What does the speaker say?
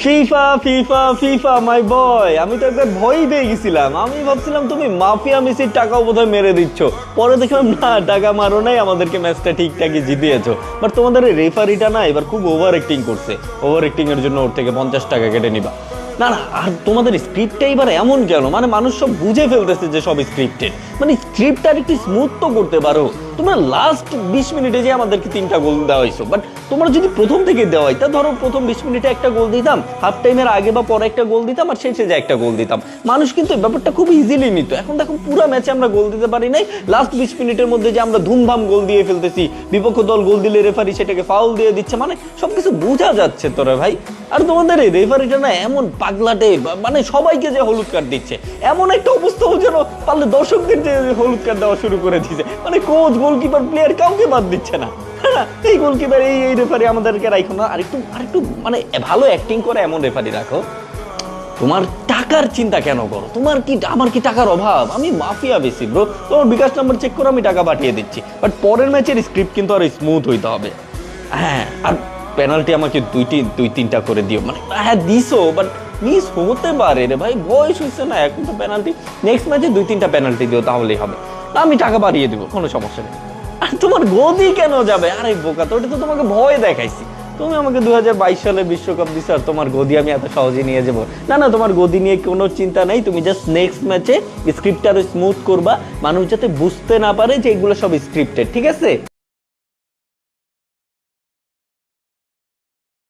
FIFA FIFA FIFA মাই বয়, আমি তো একবার ভয়ই পেয়ে গেছিলাম। আমি ভাবছিলাম তুমি মাফিয়া মেসির টাকাও বোধহয় মেরে দিচ্ছ। পরে দেখলাম না, টাকা মারো নাই, আমাদেরকে ম্যাচটা ঠিকঠাকই জিতিয়েছো। বাট তোমাদের এই রেফারিটা না এবার খুব ওভার অ্যাক্টিং করছে। ওভার অ্যাক্টিং এর জন্য ওর থেকে 50 টাকা কেটে নিবা। না না, আর তোমাদের স্ক্রিপ্টটা এবার এমন কেন? মানে মানুষ সব বুঝে ফেলতেছে যে সব স্ক্রিপ্টেড। মানে স্ক্রিপ্টটা একটু স্মুথ তো করতে পারো। তোমরা লাস্ট 20 মিনিটে যে আমাদেরকে 3টা গোল দেওয়া হয়েছে, বাট তোমরা যদি প্রথম থেকে দেওয়া হয় তা ধরো প্রথম 20 মিনিটে একটা গোল দিতাম, হাফ টাইমের আগে বা পরে একটা গোল দিতাম, আর শেষে যে একটা গোল দিতাম, মানুষ কিন্তু ব্যাপারটা খুব ইজিলি নিত। এখন দেখো পুরো ম্যাচে আমরা গোল দিতে পারি নাই, লাস্ট 20 মিনিটের মধ্যে যে আমরা ধুমধাম গোল দিয়ে ফেলতেছি, বিপক্ষ দল গোল দিলে রেফারি সেটাকে ফাউল দিয়ে দিচ্ছে, মানে সবকিছু বোঝা যাচ্ছে তোরা ভাই। আর তোমাদের এই রেফারিটা না এমন পাগলাটে, মানে সবাইকে যে হলুদ কার্ড দিচ্ছে, এমন একটা অবস্থাও যেন পারলে দর্শকদের যে হলুদ কার্ড দেওয়া শুরু করে দিচ্ছে। মানে কোচ, গোলকিপার, প্লেয়ার কাউকে বাদ দিচ্ছে না। হ্যাঁ, এই গোলকিপার, এই রেফারি আমাদেরকে রাখো না, আরেকটু মানে ভালো অ্যাক্টিং করে এমন রেফারি রাখো। তোমার টাকার চিন্তা কেন করো? আমার কি টাকার অভাব? আমি মাফিয়া বেশি ব্রো। তোমার বিকাশ নাম্বার চেক করে আমি টাকা পাঠিয়ে দিচ্ছি। বাট পরের ম্যাচের স্ক্রিপ্ট কিন্তু আর স্মুথ হইতে হবে। হ্যাঁ, আর পেনাল্টি আমাকে দুই তিনটা করে দিও। মানে হ্যাঁ দিছো, বাট মিস হতে পারে রে ভাই, বয়স হয়েছে না এখন তো। পেনাল্টি নেক্সট ম্যাচে 2-3টা পেনাল্টি দিও, তাহলেই হবে। না, আমি টাকা বাড়িয়ে দেবো, কোনো সমস্যা নেই। আর তোমার গদি কেন যাবে? আরে বোকা, তো ওটা তো তোমাকে ভয় দেখাইছি। তুমি আমাকে 2022 সালে বিশ্বকাপ দিছো, আর তোমার গদি আমি এত সহজে নিয়ে যাবো? না না, তোমার গদি নিয়ে কোনো চিন্তা নেই। তুমি জাস্ট নেক্সট ম্যাচে স্ক্রিপ্টটা আরো স্মুথ করবা, মানুষ যাতে বুঝতে না পারে যে এগুলো সব স্ক্রিপ্টেড, ঠিক আছে?